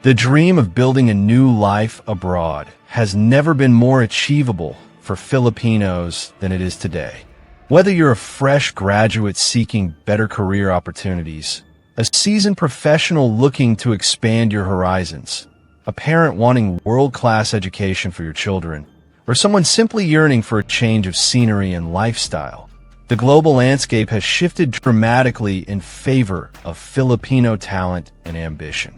The dream of building a new life abroad has never been more achievable for Filipinos than it is today. Whether you're a fresh graduate seeking better career opportunities, a seasoned professional looking to expand your horizons, a parent wanting world-class education for your children, or someone simply yearning for a change of scenery and lifestyle, the global landscape has shifted dramatically in favor of Filipino talent and ambition.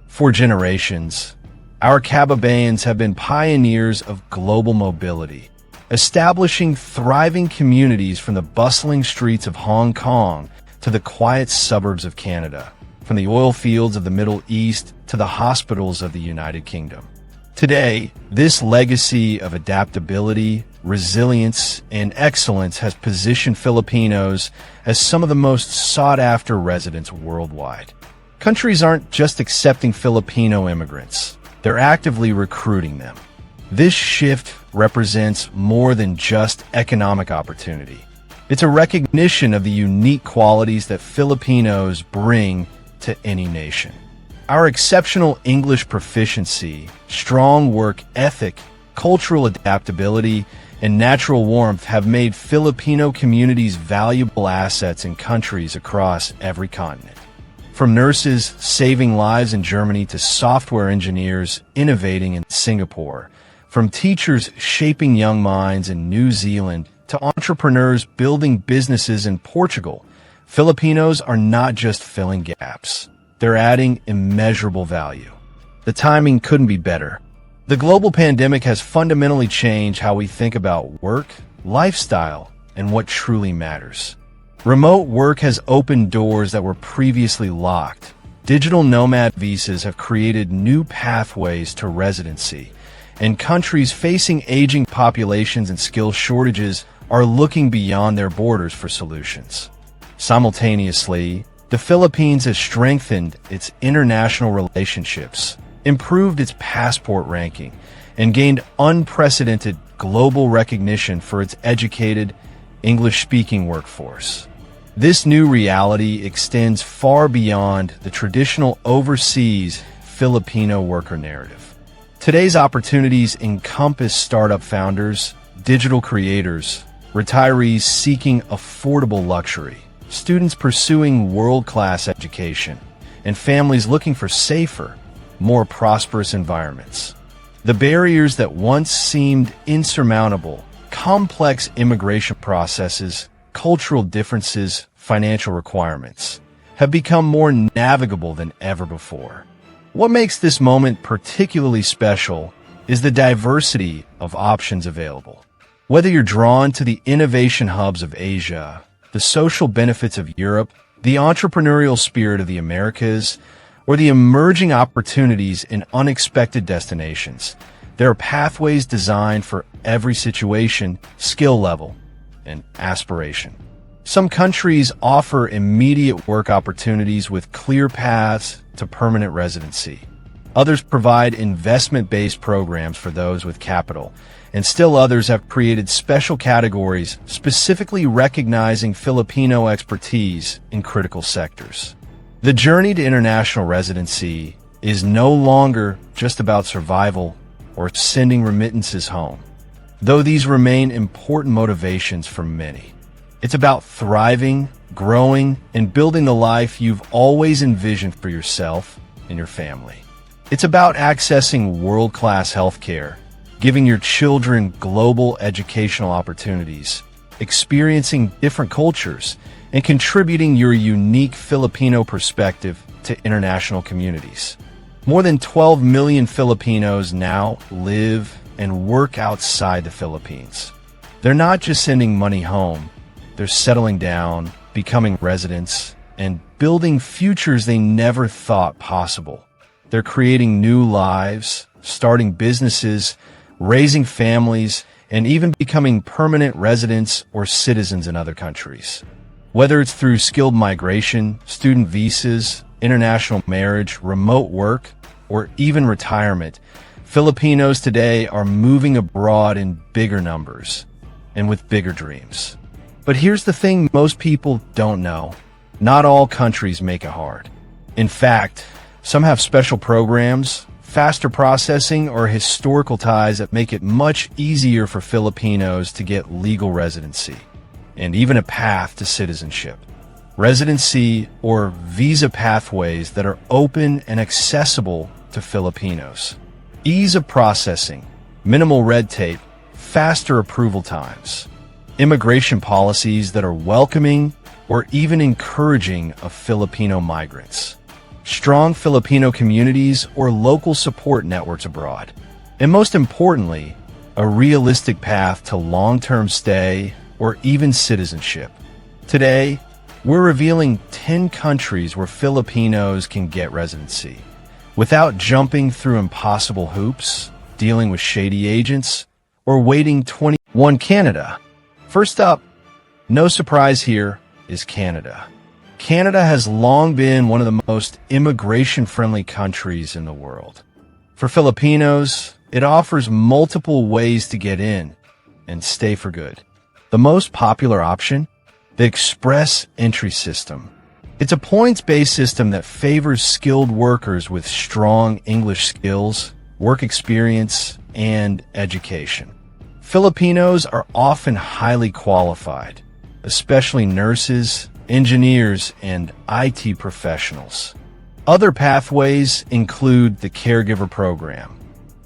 For generations, our Kababayans have been pioneers of global mobility, establishing thriving communities from the bustling streets of Hong Kong to the quiet suburbs of Canada, from the oil fields of the Middle East to the hospitals of the United Kingdom. Today, this legacy of adaptability, resilience, and excellence has positioned Filipinos as some of the most sought-after residents worldwide. Countries aren't just accepting Filipino immigrants, they're actively recruiting them. This shift represents more than just economic opportunity. It's a recognition of the unique qualities that Filipinos bring to any nation. Our exceptional English proficiency, strong work ethic, cultural adaptability, and natural warmth have made Filipino communities valuable assets in countries across every continent. From nurses saving lives in Germany to software engineers innovating in Singapore, from teachers shaping young minds in New Zealand to entrepreneurs building businesses in Portugal, Filipinos are not just filling gaps. They're adding immeasurable value. The timing couldn't be better. The global pandemic has fundamentally changed how we think about work, lifestyle, and what truly matters. Remote work has opened doors that were previously locked. Digital nomad visas have created new pathways to residency, and countries facing aging populations and skill shortages are looking beyond their borders for solutions. Simultaneously, the Philippines has strengthened its international relationships, improved its passport ranking, and gained unprecedented global recognition for its educated, English-speaking workforce. This new reality extends far beyond the traditional overseas Filipino worker narrative. Today's opportunities encompass startup founders, digital creators, retirees seeking affordable luxury, students pursuing world-class education, and families looking for safer, more prosperous environments. The barriers that once seemed insurmountable, complex immigration processes, cultural differences, financial requirements, have become more navigable than ever before. What makes this moment particularly special is the diversity of options available. Whether you're drawn to the innovation hubs of Asia, the social benefits of Europe, the entrepreneurial spirit of the Americas, or the emerging opportunities in unexpected destinations, there are pathways designed for every situation, skill level, and aspiration. Some countries offer immediate work opportunities with clear paths to permanent residency. Others provide investment-based programs for those with capital, and still others have created special categories specifically recognizing Filipino expertise in critical sectors. The journey to international residency is no longer just about survival or sending remittances home, though these remain important motivations for many. It's about thriving, growing, and building the life you've always envisioned for yourself and your family. It's about accessing world-class healthcare, giving your children global educational opportunities, experiencing different cultures, and contributing your unique Filipino perspective to international communities. More than 12 million Filipinos now live and work outside the Philippines. They're not just sending money home, they're settling down, becoming residents, and building futures they never thought possible. They're creating new lives, starting businesses, raising families, and even becoming permanent residents or citizens in other countries. Whether it's through skilled migration, student visas, international marriage, remote work, or even retirement, Filipinos today are moving abroad in bigger numbers and with bigger dreams. But here's the thing most people don't know. Not all countries make it hard. In fact, Some have special programs, faster processing, or historical ties that make it much easier for Filipinos to get legal residency, and even a path to citizenship. Residency or visa pathways that are open and accessible to Filipinos. Ease of processing, minimal red tape, faster approval times. Immigration policies that are welcoming or even encouraging of Filipino migrants. Strong Filipino communities or local support networks abroad. And most importantly, a realistic path to long-term stay or even citizenship. Today, we're revealing 10 countries where Filipinos can get residency without jumping through impossible hoops, dealing with shady agents, or waiting 21. Canada. First up, no surprise here, is Canada. Canada has long been one of the most immigration-friendly countries in the world. For Filipinos, it offers multiple ways to get in and stay for good. The most popular option? The Express Entry System. It's a points-based system that favors skilled workers with strong English skills, work experience, and education. Filipinos are often highly qualified, especially nurses, engineers, and IT professionals. Other pathways include the Caregiver Program,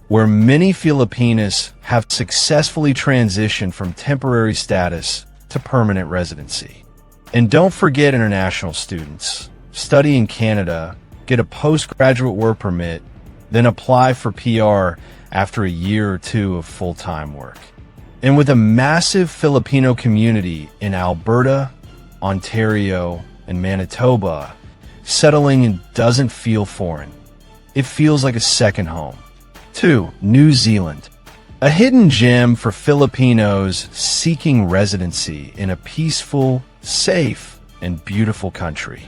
where many Filipinos have successfully transitioned from temporary status to permanent residency. And don't forget international students. Study in Canada, get a postgraduate work permit, then apply for PR after a year or two of full-time work. And with a massive Filipino community in Alberta, Ontario, and Manitoba, settling in doesn't feel foreign. It feels like a second home. 2. New Zealand. A hidden gem for Filipinos seeking residency in a peaceful, safe, and beautiful country.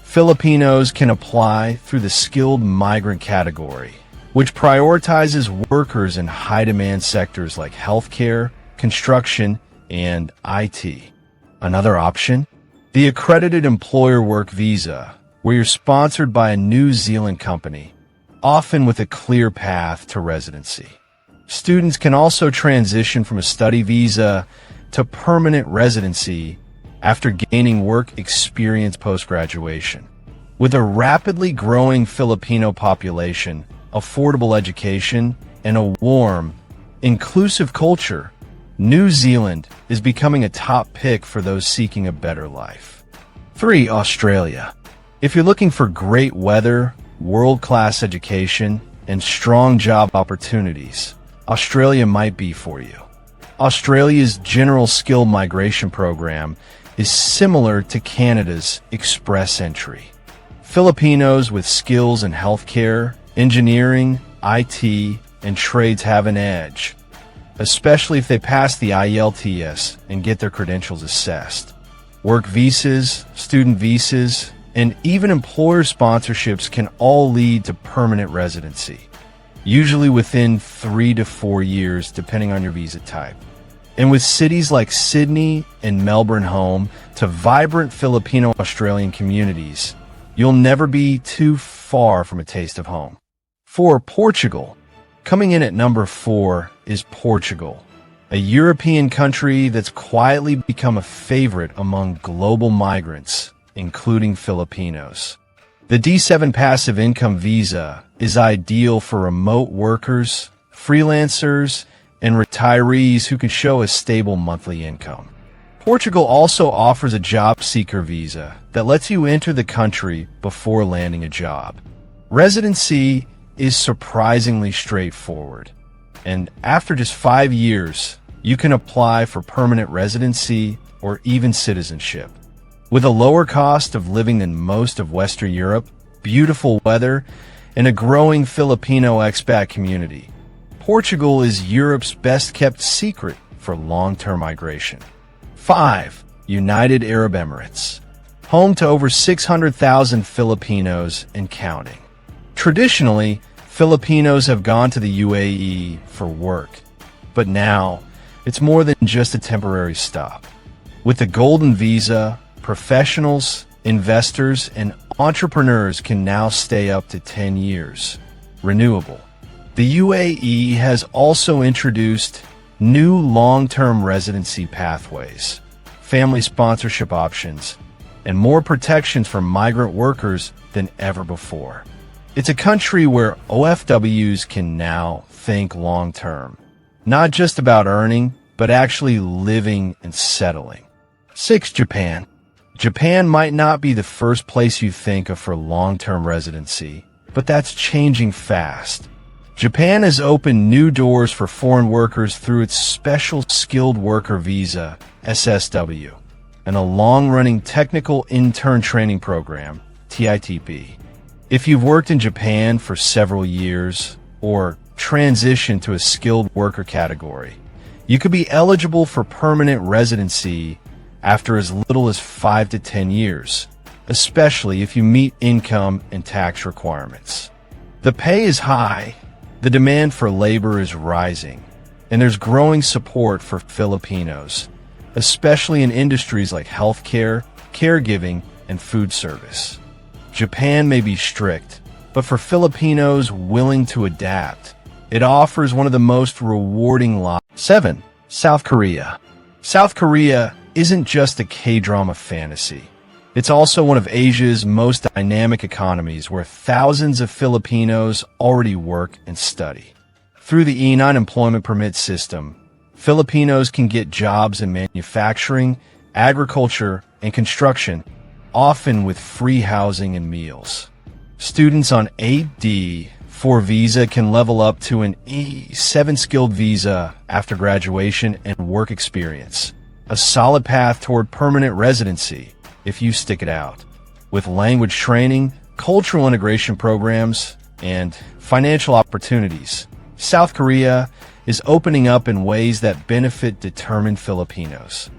Filipinos can apply through the skilled migrant category, which prioritizes workers in high-demand sectors like healthcare, construction, and IT. Another option? The Accredited Employer Work Visa, where you're sponsored by a New Zealand company, often with a clear path to residency. Students can also transition from a study visa to permanent residency after gaining work experience post-graduation. With a rapidly growing Filipino population, affordable education, and a warm, inclusive culture, New Zealand is becoming a top pick for those seeking a better life. 3. Australia. If you're looking for great weather, world-class education, and strong job opportunities, Australia might be for you. Australia's General Skill Migration Program is similar to Canada's Express Entry. Filipinos with skills in healthcare, engineering, IT, and trades have an edge, especially if they pass the IELTS and get their credentials assessed. Work visas, student visas, and even employer sponsorships can all lead to permanent residency, usually within 3 to 4 years depending on your visa type. And with cities like Sydney and Melbourne home to vibrant Filipino-Australian communities, you'll never be too far from a taste of home. 4. Portugal. Coming in at number 4 is Portugal, a European country that's quietly become a favorite among global migrants, including Filipinos. The D7 passive income visa is ideal for remote workers, freelancers, and retirees who can show a stable monthly income. Portugal also offers a job seeker visa that lets you enter the country before landing a job. Residency is surprisingly straightforward, and after just 5 years, you can apply for permanent residency or even citizenship. With a lower cost of living than most of Western Europe, beautiful weather, and a growing Filipino expat community, Portugal is Europe's best-kept secret for long-term migration. 5. United Arab Emirates. Home to over 600,000 Filipinos and counting. Traditionally, Filipinos have gone to the UAE for work, but now it's more than just a temporary stop. With the Golden Visa, professionals, investors, and entrepreneurs can now stay up to 10 years. Renewable. The UAE has also introduced new long-term residency pathways, family sponsorship options, and more protections for migrant workers than ever before. It's a country where OFWs can now think long-term, not just about earning, but actually living and settling. 6. Japan. Japan might not be the first place you think of for long-term residency, but that's changing fast. Japan has opened new doors for foreign workers through its Special Skilled Worker Visa, SSW, and a long-running Technical Intern Training Program, TITP. If you've worked in Japan for several years or transitioned to a skilled worker category, you could be eligible for permanent residency after as little as 5 to 10 years, especially if you meet income and tax requirements. The pay is high, the demand for labor is rising, and there's growing support for Filipinos, especially in industries like healthcare, caregiving, and food service. Japan may be strict, but for Filipinos willing to adapt, it offers one of the most rewarding lives. 7. South Korea. South Korea isn't just a K-drama fantasy. It's also one of Asia's most dynamic economies where thousands of Filipinos already work and study. Through the E9 employment permit system, Filipinos can get jobs in manufacturing, agriculture, and construction, often with free housing and meals. Students on 8D4 visa can level up to an E7 skilled visa after graduation and work experience, a solid path toward permanent residency if you stick it out. With language training, cultural integration programs, and financial opportunities, South Korea is opening up in ways that benefit determined Filipinos.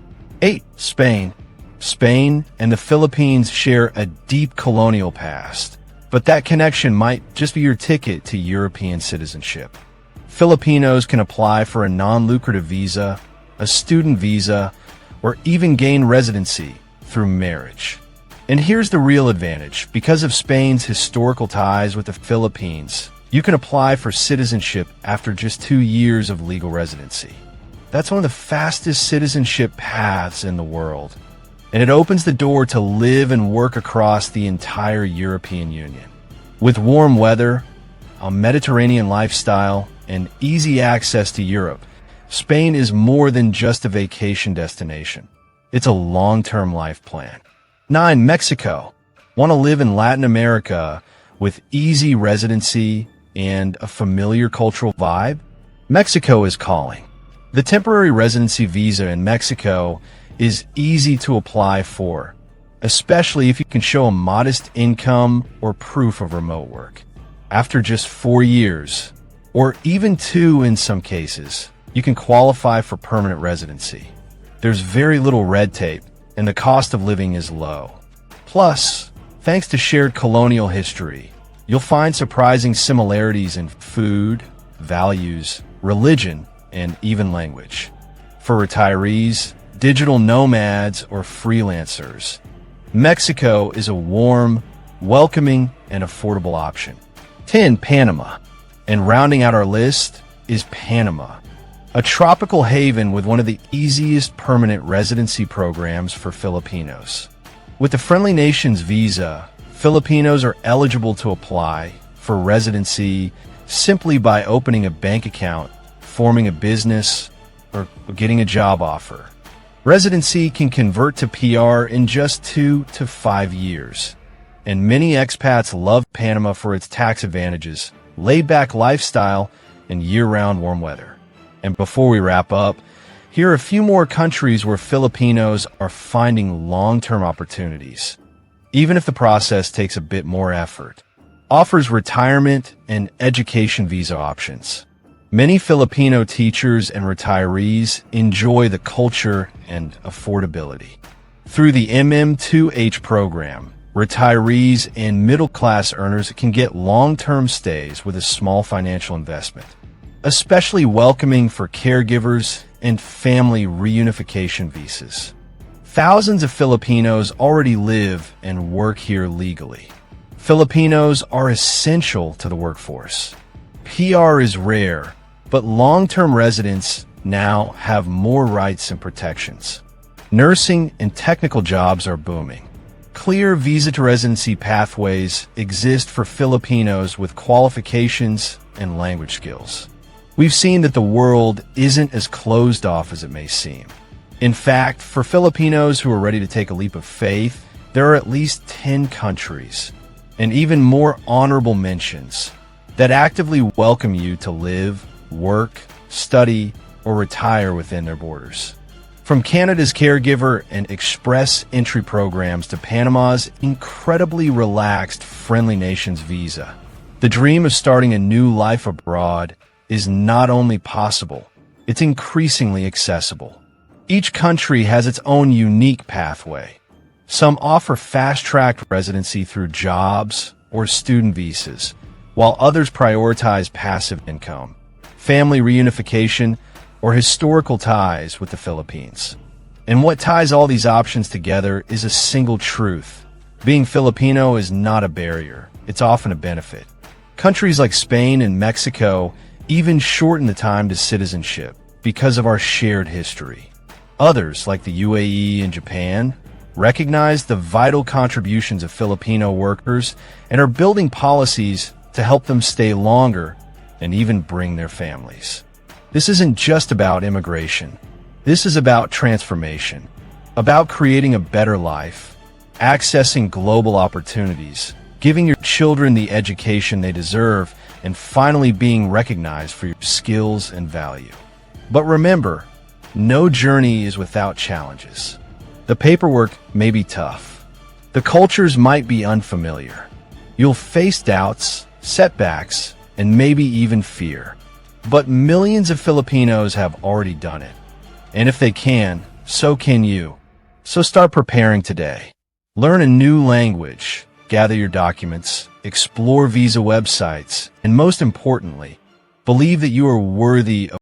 8. Spain. Spain and the Philippines share a deep colonial past, but that connection might just be your ticket to European citizenship. Filipinos can apply for a non-lucrative visa, a student visa, or even gain residency through marriage. And here's the real advantage. Because of Spain's historical ties with the Philippines, you can apply for citizenship after just 2 years of legal residency. That's one of the fastest citizenship paths in the world, and it opens the door to live and work across the entire European Union. With warm weather, a Mediterranean lifestyle, and easy access to Europe, Spain is more than just a vacation destination. It's a long-term life plan. 9. Mexico. Want to live in Latin America with easy residency and a familiar cultural vibe? Mexico is calling. The temporary residency visa in Mexico is easy to apply for, especially if you can show a modest income or proof of remote work. After just 4 years, or even 2 in some cases, you can qualify for permanent residency. There's very little red tape, and the cost of living is low. Plus, thanks to shared colonial history, you'll find surprising similarities in food, values, religion, and even language. For retirees, digital nomads, or freelancers, Mexico is a warm, welcoming, and affordable option. 10. Panama. And rounding out our list is Panama, a tropical haven with one of the easiest permanent residency programs for Filipinos. With the Friendly Nations visa, Filipinos are eligible to apply for residency simply by opening a bank account, forming a business, or getting a job offer. Residency can convert to PR in just 2 to 5 years, and many expats love Panama for its tax advantages, laid-back lifestyle, and year-round warm weather. And before we wrap up, here are a few more countries where Filipinos are finding long-term opportunities, even if the process takes a bit more effort. Offers retirement and education visa options. Many Filipino teachers and retirees enjoy the culture and affordability. Through the MM2H program, retirees and middle-class earners can get long-term stays with a small financial investment, especially welcoming for caregivers and family reunification visas. Thousands of Filipinos already live and work here legally. Filipinos are essential to the workforce. PR is rare, but long-term residents now have more rights and protections. Nursing and technical jobs are booming. Clear visa-to-residency pathways exist for Filipinos with qualifications and language skills. We've seen that the world isn't as closed off as it may seem. In fact, for Filipinos who are ready to take a leap of faith, there are at least 10 countries, and even more honorable mentions, that actively welcome you to live, work, study, or retire within their borders. From Canada's caregiver and express entry programs to Panama's incredibly relaxed Friendly Nations visa, the dream of starting a new life abroad is not only possible, it's increasingly accessible. Each country has its own unique pathway. Some offer fast-tracked residency through jobs or student visas, while others prioritize passive income, family reunification, or historical ties with the Philippines. And what ties all these options together is a single truth. Being Filipino is not a barrier, it's often a benefit. Countries like Spain and Mexico even shorten the time to citizenship because of our shared history. Others, like the UAE and Japan, recognize the vital contributions of Filipino workers and are building policies to help them stay longer and even bring their families. This isn't just about immigration. This is about transformation, about creating a better life, accessing global opportunities, giving your children the education they deserve, and finally being recognized for your skills and value. But remember, no journey is without challenges. The paperwork may be tough. The cultures might be unfamiliar. You'll face doubts, setbacks, and maybe even fear. But millions of Filipinos have already done it. And if they can, so can you. So start preparing today. Learn a new language, gather your documents, explore visa websites, and most importantly, believe that you are worthy of